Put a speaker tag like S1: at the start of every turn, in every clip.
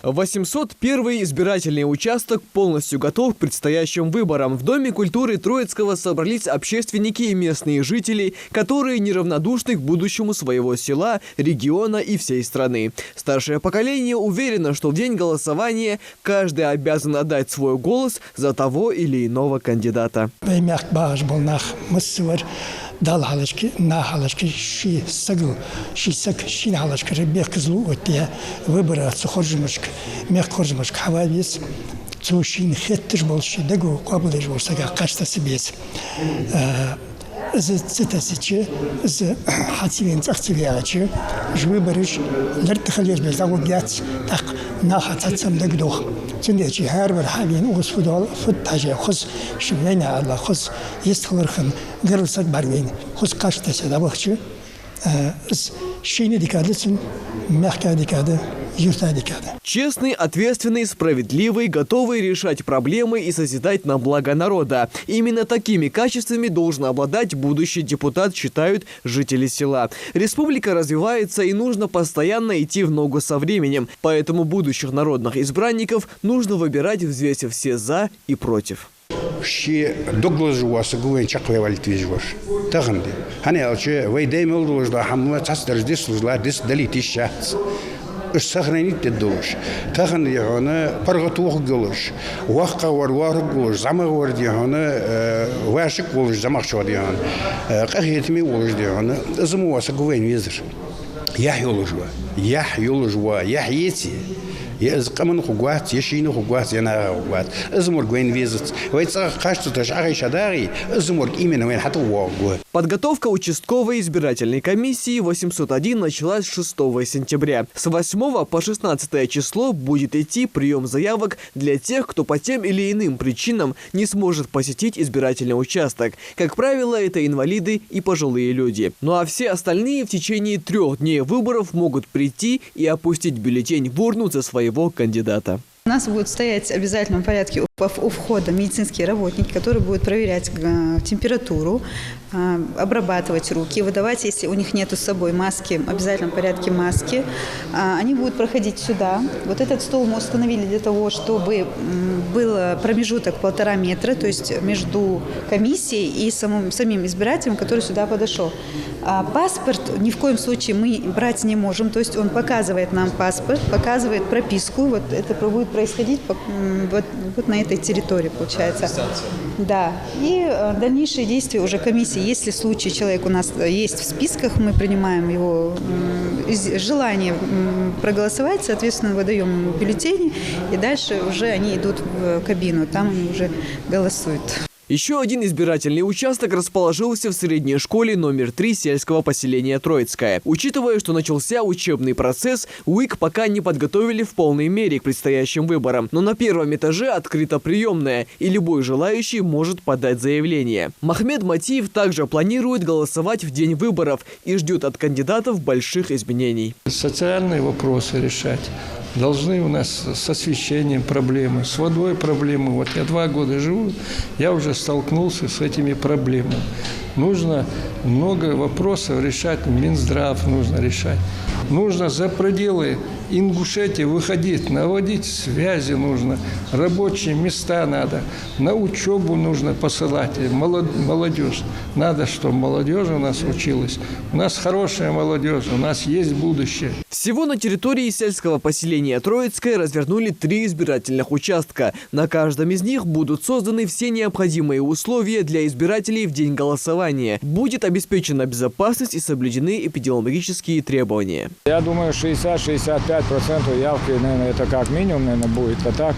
S1: 801-й избирательный участок полностью готов к предстоящим выборам. В Доме культуры Троицкого собрались общественники и местные жители, которые неравнодушны к будущему своего села, региона и всей страны. Старшее поколение уверено, что в день голосования каждый обязан отдать свой голос за того или иного кандидата.
S2: Дал халашки, на халашки, ши сагл, ши саг, ши на халашки, ребех козлу, отте выбора цухоржмашк, мех коржмашк, хававис, цушин хеттер болши, дагу каблеш болсага кашта сибес. З цитасичи, з хативен цахтивиачи, жвыборыш, лертхалеш без агубяц, так на хатацам дагдох. Цендечи харбар хавин угс фудал футтаже хус швейна алла хус истхлырхын гырлсак барвин хус каштаса дабахчы з шейни дикадысын мягкая дикады.
S1: Честный, ответственный, справедливый, готовый решать проблемы и созидать на благо народа. Именно такими качествами должен обладать будущий депутат, считают жители села. Республика развивается, и нужно постоянно идти в ногу со временем. Поэтому будущих народных избранников нужно выбирать, взвесив все «за» и «против».
S3: сохранить дедуш. Тахан яна паргатух гулш. Вахка вар гулш, замаг вар дияна, вашик гулш, замаг шо дияна. Кахетми гулш дияна. Заму васа гувен визер. Ях юлжва, ях ети. Я камен хугват, ешину хугват, яна хугват. Азмур гвен визит. Вайца кашту ташари шадари, азмур именно вен хату вогу.
S1: Подготовка участковой избирательной комиссии 801 началась 6 сентября. С 8 по 16 число будет идти прием заявок для тех, кто по тем или иным причинам не сможет посетить избирательный участок. Как правило, это инвалиды и пожилые люди. Ну а все остальные в течение 3 дней выборов могут прийти и опустить бюллетень в урну за своего кандидата.
S4: У нас будут стоять в обязательном порядке у входа медицинские работники, которые будут проверять температуру, обрабатывать руки, выдавать, если у них нет с собой маски, в обязательном порядке маски. Они будут проходить сюда. Вот этот стол мы установили для того, чтобы был промежуток 1,5 метра, то есть между комиссией и самим избирателем, который сюда подошел. Паспорт ни в коем случае мы брать не можем, то есть он показывает нам паспорт, показывает прописку. Вот это будет происходить вот на этой территории, получается. Да. И дальнейшие действия уже комиссии. Если в случае человек у нас есть в списках, мы принимаем его желание проголосовать, соответственно, выдаем ему бюллетени, и дальше уже они идут в кабину, там они уже голосуют.
S1: Еще один избирательный участок расположился в средней школе номер 3 сельского поселения Троицкое. Учитывая, что начался учебный процесс, УИК пока не подготовили в полной мере к предстоящим выборам. Но на 1-м этаже открыта приемная, и любой желающий может подать заявление. Махмед Матиев также планирует голосовать в день выборов и ждет от кандидатов больших изменений.
S5: Социальные вопросы решать. Должны у нас с освещением проблемы, с водой проблемы. Вот я 2 года живу, я уже столкнулся с этими проблемами. Нужно много вопросов решать, Минздрав нужно решать. Нужно за пределы Ингушетии выходить, наводить связи нужно, рабочие места надо, на учебу нужно посылать, молодежь. Надо, чтобы молодежь у нас училась. У нас хорошая молодежь, у нас есть будущее.
S1: Всего на территории сельского поселения Троицкое развернули 3 избирательных участка. На каждом из них будут созданы все необходимые условия для избирателей в день голосования. Будет обеспечена безопасность и соблюдены эпидемиологические требования.
S6: Я думаю, 60-65% явки, наверное, это как минимум, наверное, будет. А так,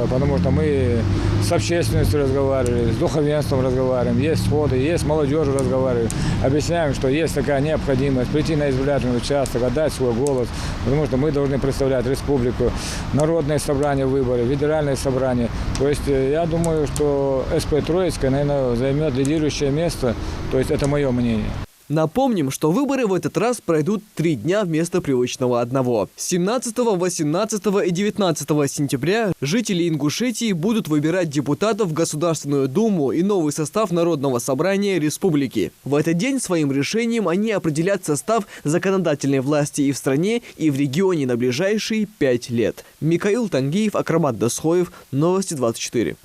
S6: потому что мы с общественностью разговаривали, с духовенством разговариваем, есть сходы, есть молодежью разговариваем. Объясняем, что есть такая необходимость прийти на избирательный участок, отдать свой голос, потому что мы должны представлять республику, народное собрание выборы, федеральное собрание. То есть я думаю, что СП Троицкое, наверное, займет лидирующее место, то есть это мое мнение.
S1: Напомним, что выборы в этот раз пройдут 3 дня вместо привычного одного. 17, 18 и 19 сентября жители Ингушетии будут выбирать депутатов в Государственную Думу и новый состав Народного собрания республики. В этот день своим решением они определят состав законодательной власти и в стране, и в регионе на ближайшие 5 лет. Микаил Тангиев, Акромат Досхоев, Новости 24.